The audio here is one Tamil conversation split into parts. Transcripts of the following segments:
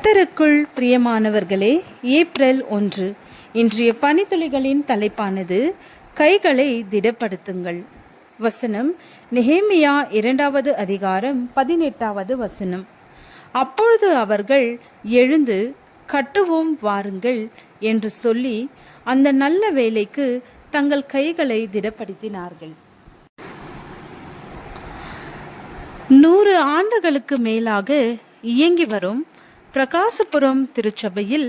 கர்த்தருக்குள் பிரியமானவர்களே, ஏப்ரல் 1 இன்றைய பனித்துளிகளின் தலைப்பானது கைகளை திடப்படுத்துங்கள். வசனம் நெகேமியா 2வது அதிகாரம் 18வது வசனம். அப்பொழுது அவர்கள் எழுந்து கட்டுவோம் வாருங்கள் என்று சொல்லி அந்த நல்ல வேலைக்கு தங்கள் கைகளை திடப்படுத்தினார்கள். 100 ஆண்டுகளுக்கு மேலாக இயங்கி வரும் பிரகாசபுரம் திருச்சபையில்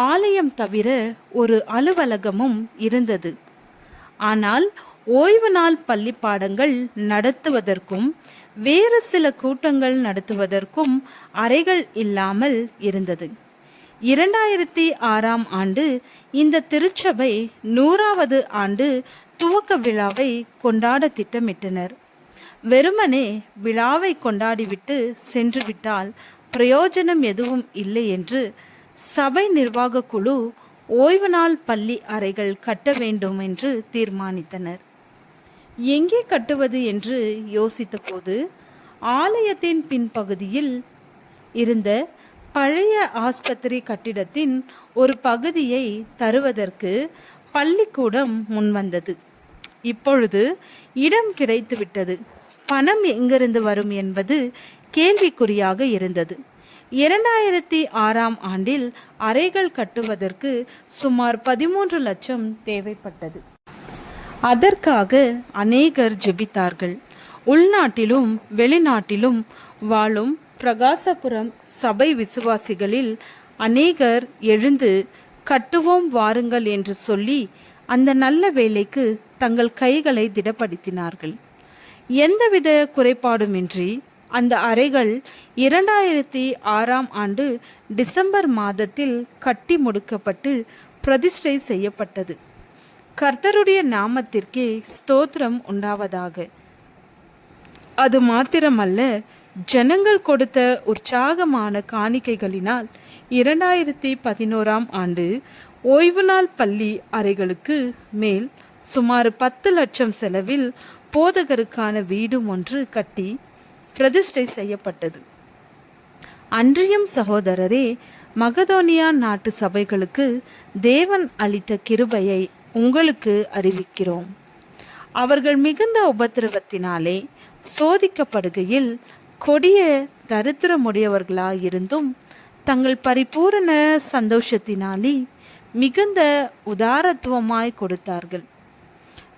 ஆலயம் தவிர ஒரு அலுவலகமும் இருந்தது. ஆனால் ஓய்வு நாள் பள்ளி பாடங்கள் நடத்துவதற்கும் வேறு சில கூட்டங்கள் நடத்துவதற்கும் அறைகள் இல்லாமல் இருந்தது. 2006ஆம் ஆண்டு இந்த திருச்சபை 100வது ஆண்டு துவக்க விழாவை கொண்டாட திட்டமிட்டனர். வெறுமனே விழாவை கொண்டாடிவிட்டு சென்றுவிட்டால் பிரயோஜனம் எதுவும் இல்லை என்று சபை நிர்வாக குழு ஓய்வு நாள் பள்ளி அறைகள் கட்ட வேண்டும் என்று தீர்மானித்தனர். எங்கே கட்டுவது என்று யோசித்த போது ஆலயத்தின் பின்பகுதியில் இருந்த பழைய ஆஸ்பத்திரி கட்டிடத்தின் ஒரு பகுதியை தருவதற்கு பள்ளிக்கூடம் முன்வந்தது. இப்பொழுது இடம் கிடைத்துவிட்டது. பணம் எங்கிருந்து வரும் என்பது கேள்விக்குறியாக இருந்தது. 2006ஆம் ஆண்டில் அறைகள் கட்டுவதற்கு சுமார் 13 லட்சம் தேவைப்பட்டது. அதற்காக அநேகர் ஜெபித்தார்கள். உள்நாட்டிலும் வெளிநாட்டிலும் வாழும் பிரகாசபுரம் சபை விசுவாசிகளில் அநேகர் எழுந்து கட்டுவோம் வாருங்கள் என்று சொல்லி அந்த நல்ல வேலைக்கு தங்கள் கைகளை திடப்படுத்தினார்கள். எந்தவித குறைபாடுமின்றி அந்த அறைகள் 2006ஆம் ஆண்டு டிசம்பர் மாதத்தில் கட்டி முடிக்கப்பட்டு பிரதிஷ்டை செய்யப்பட்டது. கர்த்தருடைய நாமத்திற்கே ஸ்தோத்திரம் உண்டாவதாக. அது மாத்திரமல்ல, ஜனங்கள் கொடுத்த உற்சாகமான காணிக்கைகளினால் 2011ஆம் ஆண்டு ஓய்வு நாள் பள்ளி அறைகளுக்கு மேல் சுமார் 10 லட்சம் செலவில் போதகருக்கான வீடும் ஒன்று கட்டி பிரதிஷ்டை செய்யப்பட்டது. அன்றியும் சகோதரரே, மகதோனியா நாட்டு சபைகளுக்கு தேவன் அளித்த கிருபையை உங்களுக்கு அறிவிக்கிறோம். அவர்கள் மிகுந்த உபத்திரவத்தினாலே சோதிக்கப்படுகையில் கொடிய தரித்திரமுடையவர்களாயிருந்தும் தங்கள் பரிபூரண சந்தோஷத்தினாலே மிகுந்த உதாரத்துவமாய் கொடுத்தார்கள்.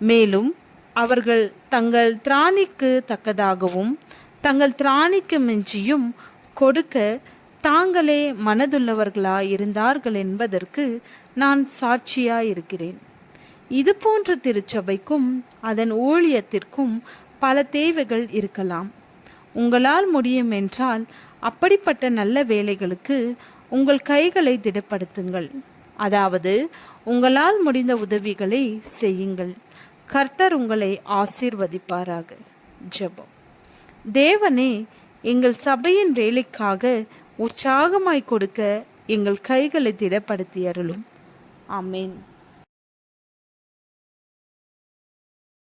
மேலும் அவர்கள் தங்கள் திராணிக்கு தக்கதாகவும் தங்கள் திராணிக்கு மிஞ்சியும் கொடுக்க தாங்களே மனதுள்ளவர்களாயிருந்தார்கள் என்பதற்கு நான் சாட்சியாயிருக்கிறேன். இது போன்ற திருச்சபைக்கும் அதன் ஊழியத்திற்கும் பல தேவைகள் இருக்கலாம். உங்களால் முடியும் என்றால் அப்படிப்பட்ட நல்ல வேலைகளுக்கு உங்கள் கைகளை திடப்படுத்துங்கள். அதாவது உங்களால் முடிந்த உதவிகளை செய்யுங்கள். கர்த்தர் உங்களை ஆசீர்வதிப்பாராக. ஜெபம். தேவனே, எங்கள் சபையின் வேலைக்காக உற்சாகமாய் கொடுக்க எங்கள் கைகளை திடப்படுத்தி அருளும். ஆமேன்.